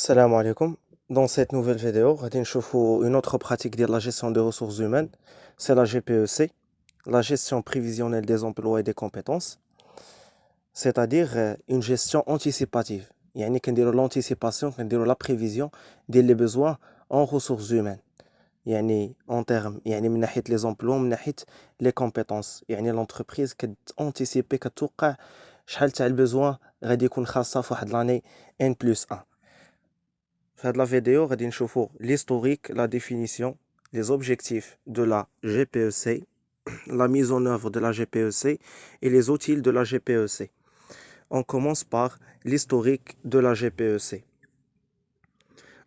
Salam alaikum. Dans cette nouvelle vidéo, غادي نشوفوا une autre pratique de la gestion des ressources humaines, c'est la GPEC, la gestion prévisionnelle des emplois et des compétences, c'est-à-dire une gestion anticipative. يعني كنديروا l'anticipation, كنديروا la prévision ديال les besoins en ressources humaines. يعني en termes يعني من ناحية les emplois ومن ناحية les compétences. يعني l'entreprise كتانتيسيبي كتوقع شحال تاع البزوان غادي يكون خاصها في واحد l'année N+1. Dans la vidéo, غادي نشوفوا l'historique, la définition, les objectifs de la GPEC, la mise en œuvre de la GPEC et les outils de la GPEC. On commence par l'historique de la GPEC.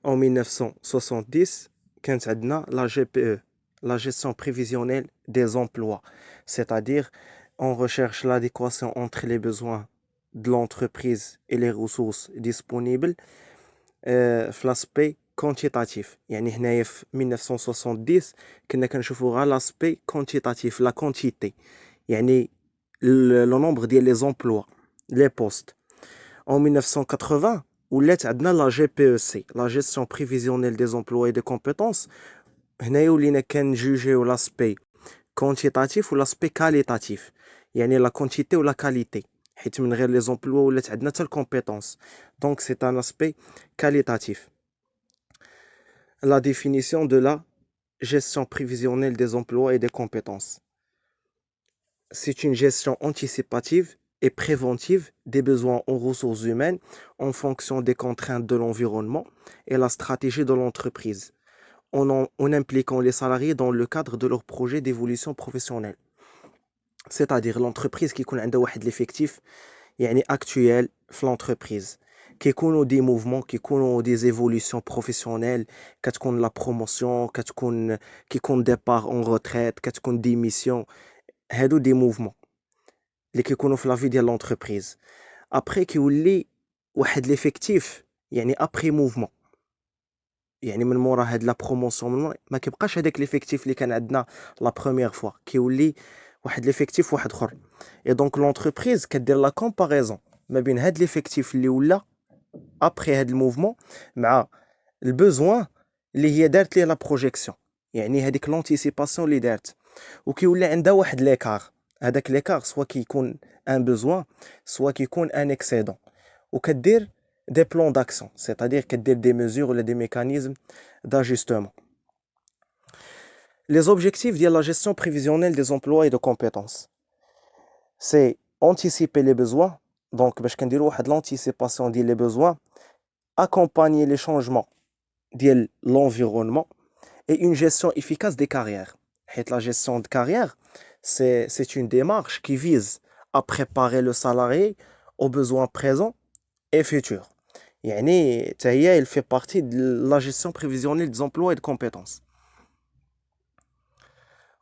En 1970, كانت عندنا la GPE, la gestion prévisionnelle des emplois, c'est-à-dire on recherche l'adéquation entre les besoins de l'entreprise et les ressources disponibles في لاسبي كونتيتاتيف. يعني هنايا في 1970 كنا كنشوفوا غير لاسبي كونتيتاتيف لا كونتيتي، يعني لو نومبر ديال لي زومبلوا لي بوست. en 1980 ولات عندنا لا جي بي او سي لا جيستيون بريفيزيونيل دي زومبلوا اي دي كومبيتونس. هنايا ولينا كنجوجيو لاسبي كونتيتاتيف ولاسبي كاليتاتيف، يعني لا كونتيتي ولا كاليتي، حيت من غير لي زومبلوا ولات عندنا حتى الكومبيتونس. دونك سي ان اسبي كاليتاتيف. La définition de la gestion prévisionnelle des emplois et des compétences. C'est une gestion anticipative et préventive des besoins en ressources humaines en fonction des contraintes de l'environnement et la stratégie de l'entreprise, en impliquant les salariés dans le cadre de leur projet d'évolution professionnelle. C'est-à-dire l'entreprise qui connaît l'effectif actuel في l'entreprise. كيكونوا دي موفمون، كيكونوا دي ايفولوشن بروفيسيونيل، كتكون لا بروموسيون، كيكون ديبار اون روتريت، كتكون ديميسيون. هادو دي موفمون اللي كيكونوا في لافي ديال لونتربريز. ابري كيولي واحد ليفيكتيف ابري موفمون، يعني من مورا هاد لا بروموسيون ما كيبقاش هذاك ليفيكتيف اللي كان عندنا لا بروميير فوا، كيولي واحد ليفيكتيف واحد اخر. اي دونك لونتربريز كدير لا كومباريزون ما بين هاد ليفيكتيف اللي ولا ابري هاد الموفمون مع البوزوان اللي هي دارت ليه لا بروجيكسيون، يعني هذيك لونتيسيباسيون اللي دارت، وكيولي عندها واحد ليكار. هذاك ليكار سوا كيكون ان بوزوان سوا كيكون ان اكسيدون، وكدير des plans d'action, c'est-à-dire كدير des mesures ولا des mécanismes d'ajustement. Les objectifs de la gestion prévisionnelle des emplois et de compétences, c'est anticiper les besoins. Donc باش كنديروا واحد l'anticipation ديال les besoins, accompagner les changements de l'environnement et une gestion efficace des carrières. Et la gestion de carrière, c'est une démarche qui vise à préparer le salarié aux besoins présents et futurs. يعني حتى هي il fait partie de la gestion prévisionnelle des emplois et de compétences.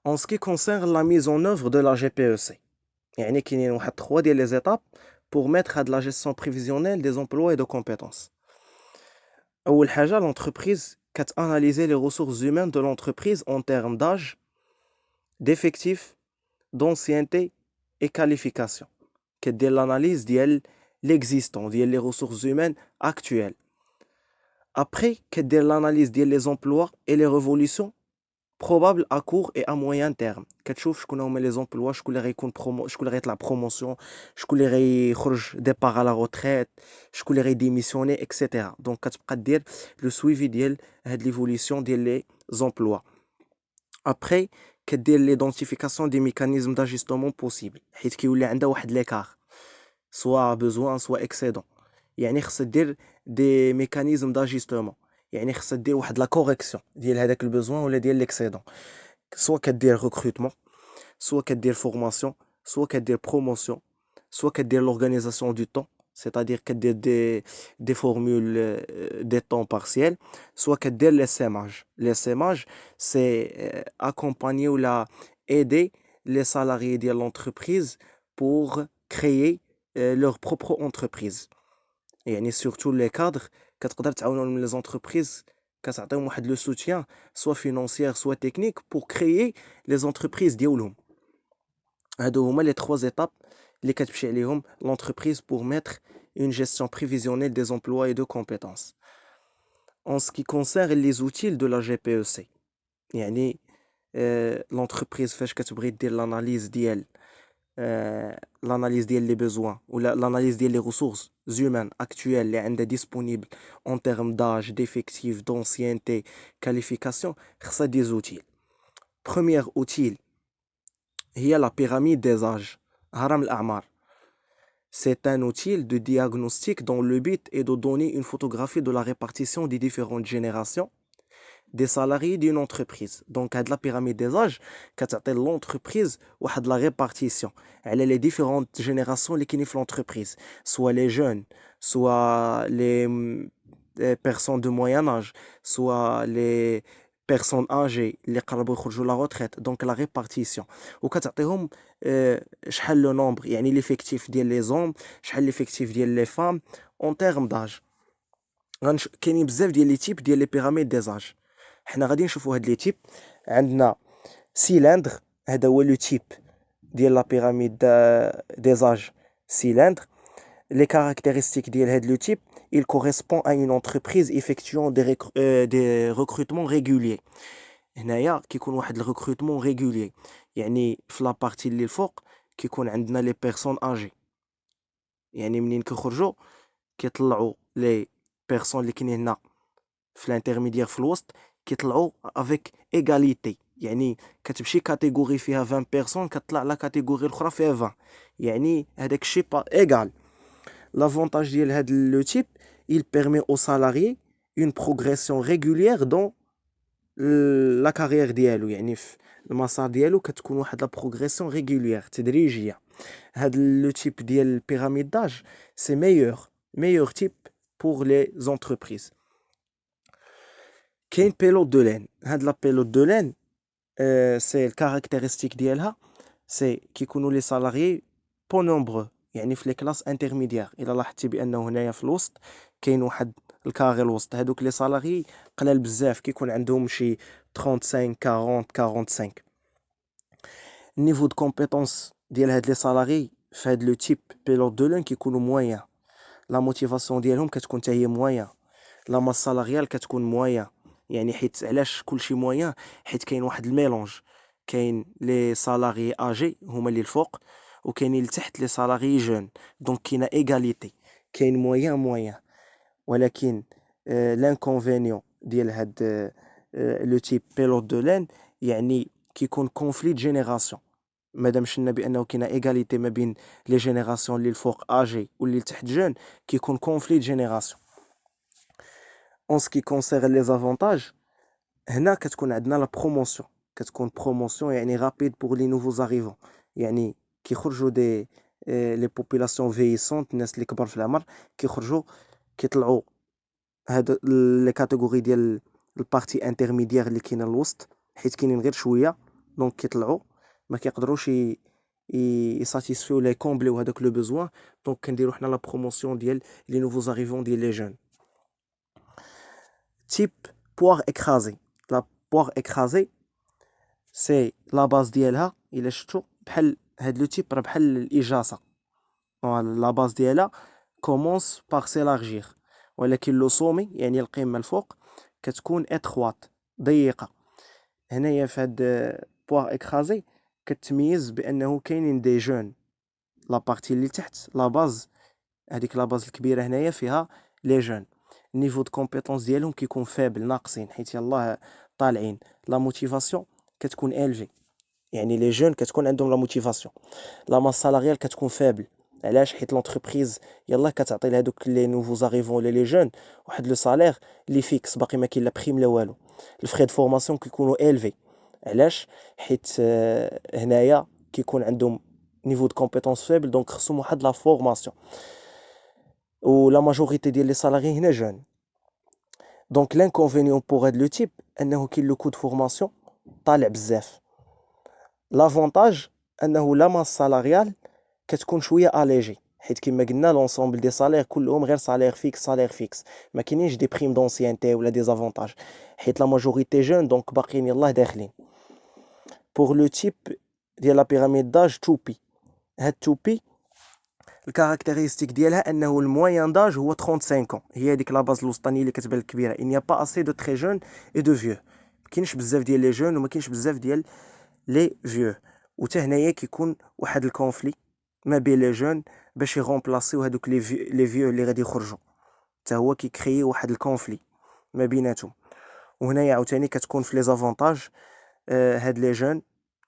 En ce qui concerne la mise en œuvre de la GPEC, يعني كاينين واحد 3 ديال les étapes pour mettre à de la gestion prévisionnelle des emplois et de compétences. أول حاجة l'entreprise analyser les ressources humaines de l'entreprise en termes d'âge, d'effectifs, d'ancienneté et qualification. كدير l'analyse ديال l'existant ديال les ressources humaines actuelles. Après كدير l'analyse ديال les emplois et les révolutions probables à court et à moyen terme. كتشوف شكون هما les emplois، شكون اللي غيكون شكون اللي غيطلع بروموسيون، شكون اللي غيخرج ديبار على روتريت، شكون اللي غيديميسيوني اكسيتيرا. دونك كتبقى دير لو سويفي ديال هاد ليفوليسيون ديال لي زومبلوا. ابري كدير ليدونتيفيكاسيون دي ميكانيزم داجستمون بوسيبل، حيت كيولي عندها واحد ليكار سوا بوزوان سوا اكسيدون. يعني خصها دير دي ميكانيزم داجستمون، يعني خصها دير واحد لا كوريكسيون ديال هذاك البوزوان ولا ديال ليكسيدون. سوا كدير ريكروتمون، سوا كدير فورماسيون، سوا كدير بروموسيون، سوا كدير لورغانيزاسيون دو طون، c'est-à-dire كدير دي فورمول دي طون بارسيال، سوا كدير ليسيماج. ليسيماج سي accompagner ولا aider les salariés ديال l'entreprise pour créer leur propre entreprise. يعني surtout les cadres كتقدر تعاونهم les entreprises، كتعطيهم واحد لو soutien soit financier soit technique pour créer les entreprises ديالهم. هادو هما les 3 étapes اللي كتمشي عليهم l'entreprise pour mettre une gestion prévisionnelle des emplois et de compétences. En ce qui concerne les outils de la GPEC, يعني l'entreprise فاش كتبغي دير l'analyse ديال les besoins ou l'analyse ديال les ressources humaines actuelles اللي عندها disponible en termes d'âge, d'effectifs, d'ancienneté, qualification, خصها des outils. Premier outil هي la pyramide des âges, هرم الأعمار. C'est un outil de diagnostic dont le but est de donner une photographie de la répartition des différentes générations des salariés d'une entreprise. Donc, à de la pyramide des âges, quand l'entreprise ou de la répartition, elle a les différentes générations qui sont l'entreprise, soit les jeunes, soit les personnes de moyen âge, soit les personnes âgées اللي قربوا يخرجوا la retraite. Donc la répartition وكتعطيهم شحال le nombre يعني l'effectif ديال les hommes شحال l'effectif ديال les femmes en termes d'âge. كاينين بزاف ديال لي تيب ديال لي بيراميد دي زاج. حنا غادي نشوفوا هاد لي تيب. عندنا سيلندر، هذا هو لو تيب ديال لا بيراميد دي زاج سيلندر. Les caractéristiques ديال هاد لو تيب il correspond à une entreprise effectuant des recrutements réguliers. هنايا كيكون واحد الريكروتمون ريغوليي، يعني في لابارتي اللي الفوق كيكون عندنا لي بيرسون اجي، يعني منين كيخرجوا كيطلعوا لي بيرسون اللي كاينين هنا في الانترميديير في الوسط كيطلعوا افيك ايغاليتي، يعني كتمشي كاتيجوري فيها 20 بيرسون كتطلع لا كاتيجوري الاخرى فيها 20، يعني هذاك الشيء با ايغال. لافونتاج ديال هذا لو تيب il permet aux salariés une progression régulière dans لا كارير ديالو، يعني في المسار ديالو كتكون واحد لا بروغريسيون ريغوليير تدريجيه. هاد لو تيب ديال البيراميد داج سي meilleur تيب pour les entreprises. كاين بيلوت دو لين. هاد لا بيلوت دو لين سي الكاركتيرستيك ديالها سي كيكونوا لي سالاريي بو نومبرو، يعني في لي كلاس انترميديير. الا لاحظتي بانه هنايا في الوسط كاين واحد الكاري الوسط، هادوك لي سالاريي قلال بزاف كيكون عندهم شي 35 40 45. النيفو دو كومبيتونس ديال هاد لي سالاريي في هاد لو تيب بيلوت دو لين كيكونوا مويان، لا موتيفاسيون ديالهم كتكون حتى هي مويان، لا ماس سالاريال كتكون مويان. يعني حيت علاش كلشي مويان؟ حيت كاين واحد الميلونج، كاين لي سالاري اجي هما اللي الفوق وكاينين لتحت لي سالاري جون، دونك كاينه ايغاليتي، كاين مويان. ولكن لانكونفينيون ديال هاد لو تيب بيلوت دو لين يعني كيكون كونفليت جينيراسيون. مادام شلنا بانه كاينه ايغاليتي ما بين لي جينيراسيون اللي الفوق اجي واللي لتحت جون كيكون كونفليت جينيراسيون. En ce qui concerne les avantages, هنا كتكون عندنا لا بروموسيون، كتكون بروموسيون يعني رابيد بور لي نوفوز اريفون، يعني كيخرجوا دي لي بوبولاسيون فييسونت، الناس اللي كبار في العمر كيخرجوا كيطلعوا هاد لي كاتيجوري ديال البارتي انترميديير اللي كاينه الوسط، حيت كاينين غير شويه دونك كيطلعوا ما كيقدروش يساتيسفيو لي كومبليو هذاك لو بوزوان، دونك كنديروا حنا لا بروموسيون ديال لي نوفوز اريفون ديال لي جون. type poire écrasée. La poire écrasée c'est la base ديالها الا شفتو بحال هاد لو تيب راه بحال الاجاصه. لا باز ديالها commence par s'élargir ولكن لو سومي يعني القمه الفوق كتكون اتخوات ضيقه. هنايا في هاد بوار écrasée كتميز بانه كاينين دي جون، لا بارتي اللي تحت لا باز، هذيك لا باز الكبيره هنايا فيها لي جون. النيفو دو كومبيتونس ديالهم كيكون فابل ناقصين، حيت يلاه طالعين. لا موتيفاسيون كتكون الفي، يعني لي جون كتكون عندهم لا موتيفاسيون. لا ماس سالاريال كتكون فابل، علاش؟ حيت لونتربريز يلاه كتعطي لهادوك لي نوفوز اريفون ولا لي جون واحد لو سالير لي فيكس، باقي ما كاين لا بريم لا والو. الفري دو فورماسيون كيكونوا الفي، علاش؟ حيت هنايا كيكون عندهم نيفو دو كومبيتونس فابل، دونك خصهم واحد لا فورماسيون. و لا ماجوريتي ديال لي سالاري هنا جون. دونك لانكونفينيون بوغ هاد لو تيب انه كاين لو كو دو فورماسيون طالع بزاف. لافونتاج انه لا ماس سالاريال كتكون شويه اليجي، حيت كما قلنا لونسومبل دي سالير كلهم غير سالير فيكس، ما كاينينش دي بريم دونسيانتي ولا دي زافونتاج، حيت لا ماجوريتي جون دونك باقيين يلاه داخلين. بوغ لو تيب ديال لا بيراميد داج توبي، هاد توبي الكاركتيرستيك ديالها انه الموين داج هو 35 ans. هي هذيك لا باز الوسطانيه اللي كتبان الكبيره. il n'y a pas assez de très jeunes et de vieux. ما كاينش بزاف ديال لي جون وما كاينش بزاف ديال لي فيو. وتا هنايا كيكون واحد الكونفلي ما بين لي جون باش يغومبلاسيو هذوك لي فيو اللي غادي يخرجوا. حتى هو كيكريي واحد الكونفلي ما بيناتهم. وهنايا عاوتاني كتكون في لي زافونتاج هاد لي جون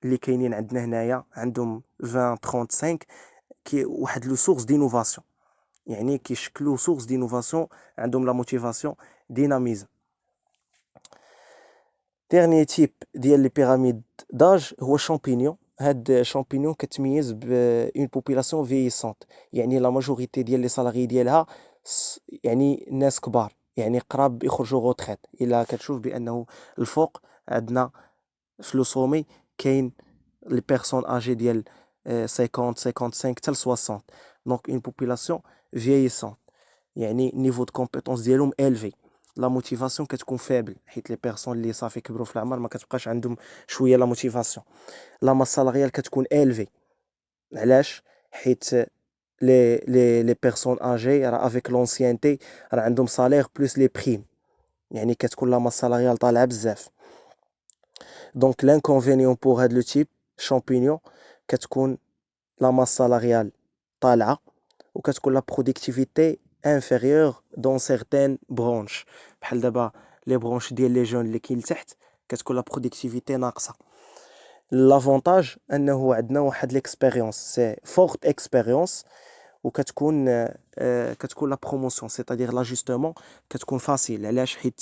اللي كاينين عندنا هنايا عندهم 20 35 كي واحد لو سورس دينوفاسيون. يعني كيشكلوا سورس دينوفاسيون عندهم لا موتيفاسيون ديناميزم. ديرني تيب ديال لي بيراميد داج هو شامبينيون. هاد شامبينيون كتميز ب اون بوبولاسيون فييسونت. يعني لا ماجوريتي ديال لي سالاري ديالها يعني ناس كبار، يعني قراب يخرجوا غوتريت. الا كتشوف بانه الفوق عندنا في لو سومي كاين لي بيرسون اجي ديال 50 55 حتى ل 60. دونك اون بوبولاسيون فييسونت، يعني نيفو دو كومبيتونس ديالهم الفي. لا موتيفاسيون كتكون فابل حيت لي بيرسون اللي صافي كبروا في العمر ما كتبقاش عندهم شويه لا موتيفاسيون. لا ماس سالاريال كتكون الفي. علاش؟ حيت لي بيرسون اجي راه افيك لونسيانتي راه عندهم سالير بلوس لي بريم، يعني كتكون لا ماس سالاريال طالعه بزاف. دونك لانكونفينيون بور هاد لو تيب شامبينيون كتكون لا ماس سالاريال طالعه وكتكون لا برودكتيفيتي انفيريور دون سيغتان برونش. بحال دابا لي برونش ديال لي جون اللي كاين لتحت كتكون لا برودكتيفيتي ناقصه. لافونتاج انه عندنا واحد ليكسبيريونس سي فورت اكسبيريونس وكتكون كتكون لا بروموسيون سيتادير لاجوستمون كتكون فاسيل. علاش؟ حيت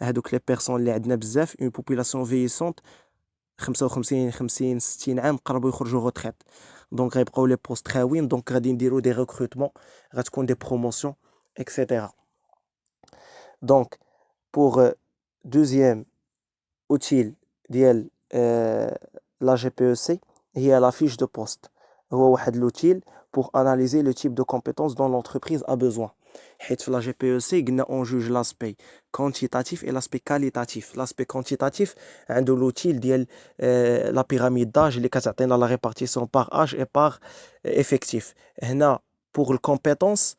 هادوك لي بيرسون اللي عندنا بزاف اون بوبولاسيون فييسونت 55 50 60 عام قربوا يخرجوا غوتريت. دونك غيبقاو لي بوست خاويين. دونك غادي نديرو دي ريكروتمون، غتكون دي بروموسيون اكسيتيرا. دونك بوغ دوزيام اوتيل ديال لا جي بي او سي هي لا فيش دو بوست. هو واحد لوتيل بوغ اناليزي لو تيب دو كومبيتونس دون لونتربريز ا بوزوان. حيت في لا جي بي او سي قلنا اون جوج لاسبي كونتيتاتيف اي لاسبي كاليتاتيف. لاسبي كونتيتاتيف عنده لوتيل ديال لا بيراميد داج اللي كتعطينا لا ريبارتيسيون باغ اج اي باغ افيكتيف. هنا بوغ الكومبيتونس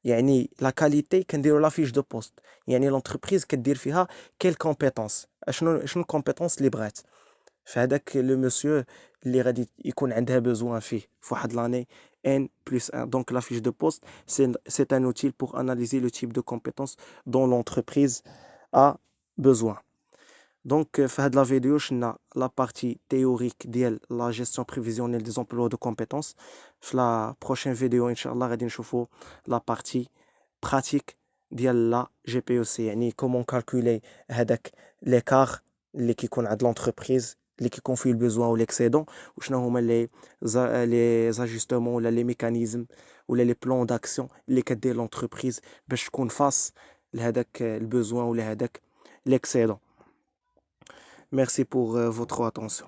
يعني لا كاليتي كنديرو لا فيش دو بوست. يعني لونتربريز كدير فيها كيل كومبيتونس، شنو الكومبيتونس اللي بغات في هذاك لو مسيو اللي غادي يكون عندها بوزوان فيه في واحد لاني ان بلس ان. دونك لا فيش دو بوست سي ان اوتيل بور اناليزي لو تيب دو كومبيتونس دون لونتربريز ا بوزوان. دونك في هاد لا فيديو شفنا لا بارتي تيوريك ديال لا جيستيون بريفيزيونيل دي زومبلوا دو كومبيتونس. في لا بروشين فيديو ان شاء الله غادي نشوفوا لا بارتي براتيك ديال لا جي بي او سي، يعني كومون كالكولي هذاك ليكار اللي كيكون عند لونتربريز اللي كيكون فيه البوزوان و ليكسيدون، وشنو هما لي زاجستمون ولا لي ميكانيزم ولا لي بلان داكسيون اللي كدير لونتربريز باش تكون فاس لهذاك البوزوان ولا هذاك ليكسيدون. Merci pour votre attention.